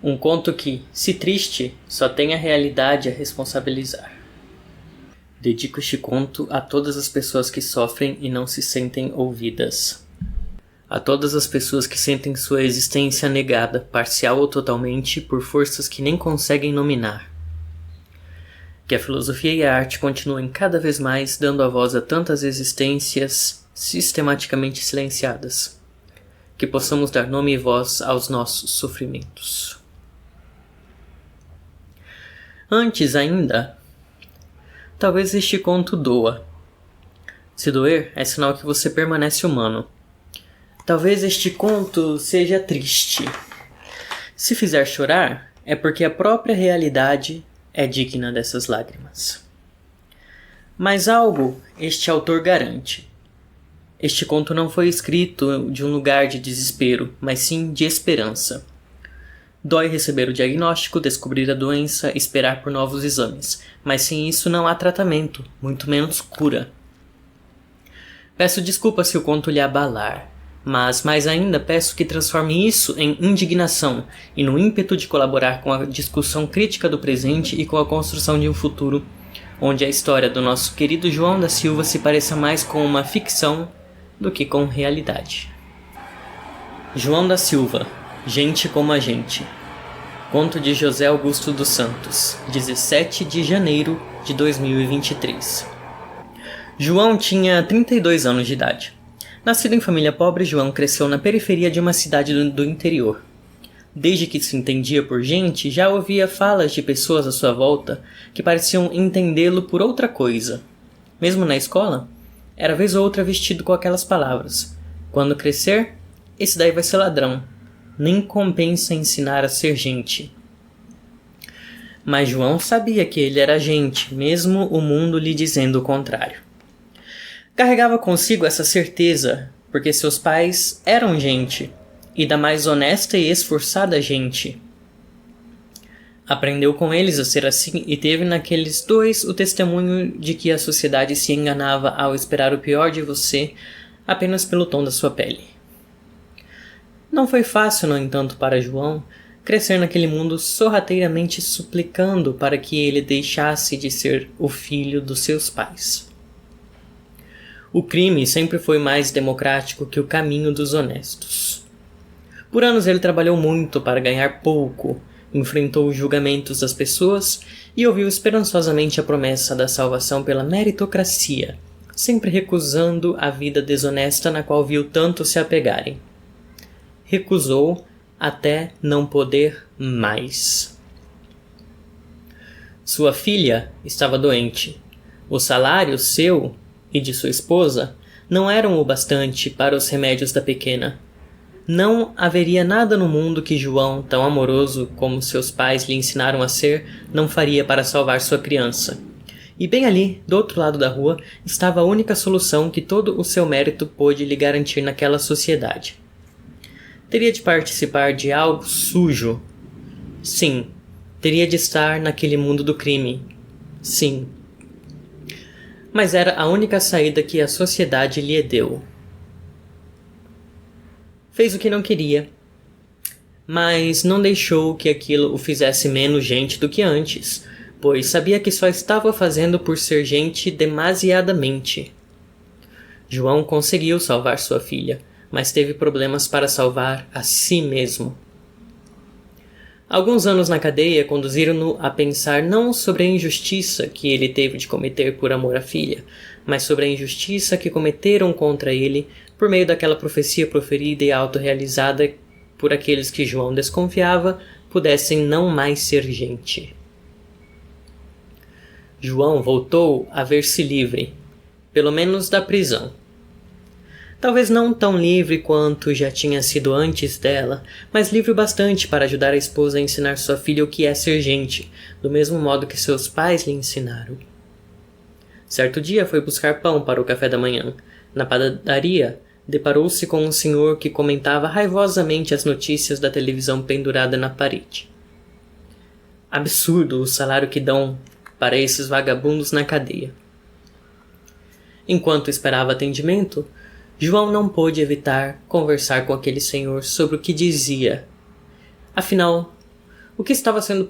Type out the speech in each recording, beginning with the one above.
Um conto que, se triste, só tem a realidade a responsabilizar. Dedico este conto a todas as pessoas que sofrem e não se sentem ouvidas. A todas as pessoas que sentem sua existência negada, parcial ou totalmente, por forças que nem conseguem nominar. Que a filosofia e a arte continuem cada vez mais dando a voz a tantas existências sistematicamente silenciadas. Que possamos dar nome e voz aos nossos sofrimentos. Antes ainda, talvez este conto doa. Se doer, é sinal que você permanece humano. Talvez este conto seja triste. Se fizer chorar, é porque a própria realidade é digna dessas lágrimas. Mas algo este autor garante. Este conto não foi escrito de um lugar de desespero, mas sim de esperança. Dói receber o diagnóstico, descobrir a doença, esperar por novos exames, mas sem isso não há tratamento, muito menos cura. Peço desculpa se o conto lhe abalar, mas mais ainda peço que transforme isso em indignação e no ímpeto de colaborar com a discussão crítica do presente e com a construção de um futuro, onde a história do nosso querido João da Silva se pareça mais com uma ficção do que com realidade. João da Silva, Gente como a Gente. Conto de José Augusto dos Santos, 17 de janeiro de 2023. João tinha 32 anos de idade. Nascido em família pobre, João cresceu na periferia de uma cidade do interior. Desde que se entendia por gente, já ouvia falas de pessoas à sua volta que pareciam entendê-lo por outra coisa. Mesmo na escola, era vez ou outra vestido com aquelas palavras: quando crescer, esse daí vai ser ladrão. Nem compensa ensinar a ser gente. Mas João sabia que ele era gente, mesmo o mundo lhe dizendo o contrário. Carregava consigo essa certeza, porque seus pais eram gente, e da mais honesta e esforçada gente. Aprendeu com eles a ser assim e teve naqueles dois o testemunho de que a sociedade se enganava ao esperar o pior de você apenas pelo tom da sua pele. Não foi fácil, no entanto, para João crescer naquele mundo sorrateiramente suplicando para que ele deixasse de ser o filho dos seus pais. O crime sempre foi mais democrático que o caminho dos honestos. Por anos ele trabalhou muito para ganhar pouco, enfrentou os julgamentos das pessoas e ouviu esperançosamente a promessa da salvação pela meritocracia, sempre recusando a vida desonesta na qual viu tanto se apegarem. Recusou até não poder mais. Sua filha estava doente. O salário seu e de sua esposa não eram o bastante para os remédios da pequena. Não haveria nada no mundo que João, tão amoroso como seus pais lhe ensinaram a ser, não faria para salvar sua criança. E bem ali, do outro lado da rua, estava a única solução que todo o seu mérito pôde lhe garantir naquela sociedade. Teria de participar de algo sujo? Sim. Teria de estar naquele mundo do crime? Sim. Mas era a única saída que a sociedade lhe deu. Fez o que não queria, mas não deixou que aquilo o fizesse menos gente do que antes, pois sabia que só estava fazendo por ser gente demasiadamente. João conseguiu salvar sua filha, mas teve problemas para salvar a si mesmo. Alguns anos na cadeia conduziram-no a pensar não sobre a injustiça que ele teve de cometer por amor à filha, mas sobre a injustiça que cometeram contra ele por meio daquela profecia proferida e autorrealizada por aqueles que João desconfiava pudessem não mais ser gente. João voltou a ver-se livre, pelo menos da prisão. Talvez não tão livre quanto já tinha sido antes dela, mas livre o bastante para ajudar a esposa a ensinar sua filha o que é ser gente, do mesmo modo que seus pais lhe ensinaram. Certo dia foi buscar pão para o café da manhã. Na padaria, deparou-se com um senhor que comentava raivosamente as notícias da televisão pendurada na parede. Absurdo o salário que dão para esses vagabundos na cadeia. Enquanto esperava atendimento, João não pôde evitar conversar com aquele senhor sobre o que dizia. Afinal, O que estava sendo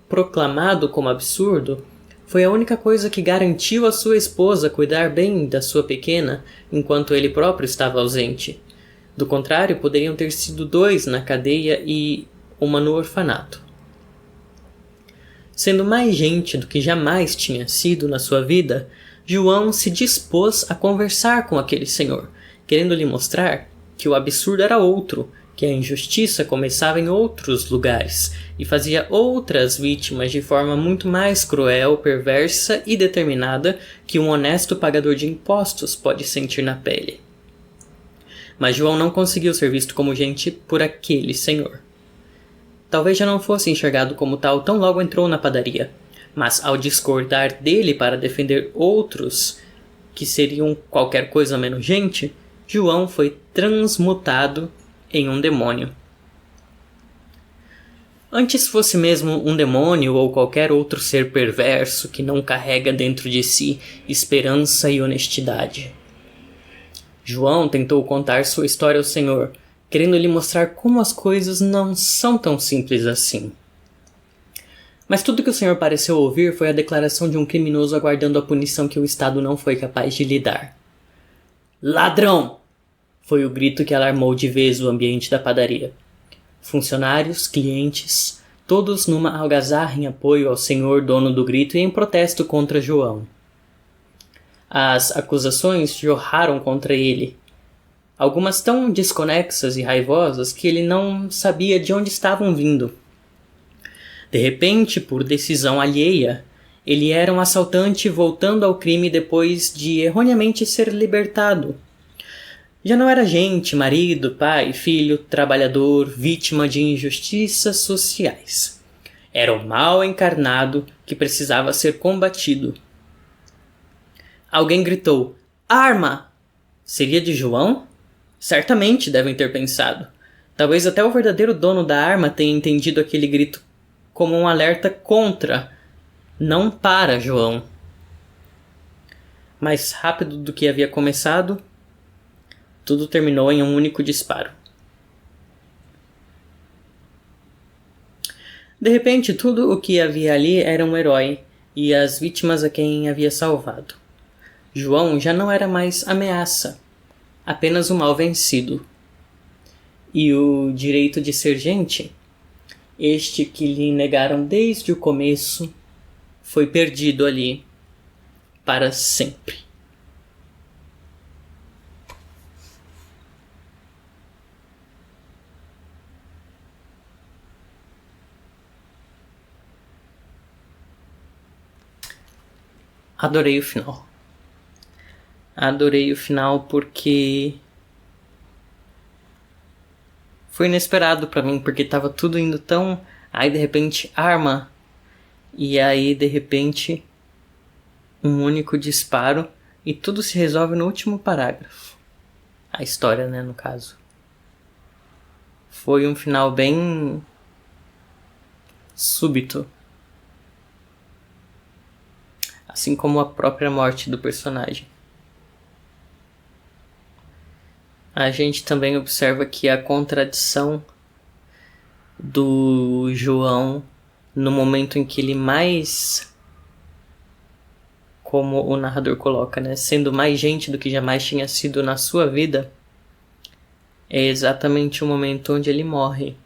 proclamado como absurdo foi a única coisa que garantiu a sua esposa cuidar bem da sua pequena enquanto ele próprio estava ausente. Do contrário, poderiam ter sido 2 na cadeia e uma no orfanato. Sendo mais gente do que jamais tinha sido na sua vida, João se dispôs a conversar com aquele senhor, querendo lhe mostrar que o absurdo era outro, que a injustiça começava em outros lugares e fazia outras vítimas de forma muito mais cruel, perversa e determinada que um honesto pagador de impostos pode sentir na pele. Mas João não conseguiu ser visto como gente por aquele senhor. Talvez já não fosse enxergado como tal tão logo entrou na padaria, mas ao discordar dele para defender outros que seriam qualquer coisa menos gente, João foi transmutado em um demônio. Antes fosse mesmo um demônio ou qualquer outro ser perverso que não carrega dentro de si esperança e honestidade. João tentou contar sua história ao Senhor, querendo lhe mostrar como as coisas não são tão simples assim. Mas tudo que o Senhor pareceu ouvir foi a declaração de um criminoso aguardando a punição que o Estado não foi capaz de lhe dar. Ladrão! Foi o grito que alarmou de vez o ambiente da padaria. Funcionários, clientes, todos numa algazarra em apoio ao senhor dono do grito e em protesto contra João. As acusações jorraram contra ele, algumas tão desconexas e raivosas que ele não sabia de onde estavam vindo. De repente, por decisão alheia, ele era um assaltante voltando ao crime depois de erroneamente ser libertado. Já não era gente, marido, pai, filho, trabalhador, vítima de injustiças sociais. Era o mal encarnado que precisava ser combatido. Alguém gritou, arma! Seria de João? Certamente devem ter pensado. Talvez até o verdadeiro dono da arma tenha entendido aquele grito como um alerta contra, não para João. Mais rápido do que havia começado, tudo terminou em um único disparo. De repente, tudo o que havia ali era um herói e as vítimas a quem havia salvado. João já não era mais ameaça, apenas o mal vencido. E o direito de ser gente, este que lhe negaram desde o começo, foi perdido ali para sempre. Adorei o final. Adorei o final porque foi inesperado pra mim, porque tava tudo indo tão... Aí de repente arma, e aí de repente um único disparo e tudo se resolve no último parágrafo. A história, né, no caso. Foi um final bem súbito. Assim como a própria morte do personagem. A gente também observa que a contradição do João no momento em que ele mais, como o narrador coloca, né, sendo mais gente do que jamais tinha sido na sua vida, é exatamente o momento onde ele morre.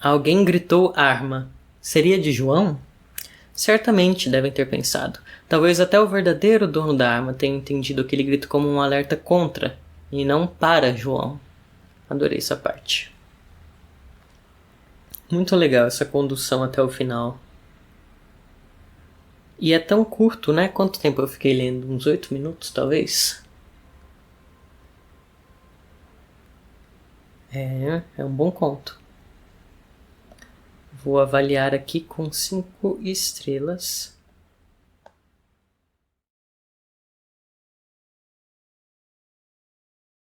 Alguém gritou arma. Seria de João? Certamente devem ter pensado. Talvez até o verdadeiro dono da arma tenha entendido aquele grito como um alerta contra, e não para João. Adorei essa parte. Muito legal essa condução até o final. E é tão curto, né? Quanto tempo eu fiquei lendo? Uns 8 minutos, talvez? É um bom conto. Vou avaliar aqui com 5 estrelas.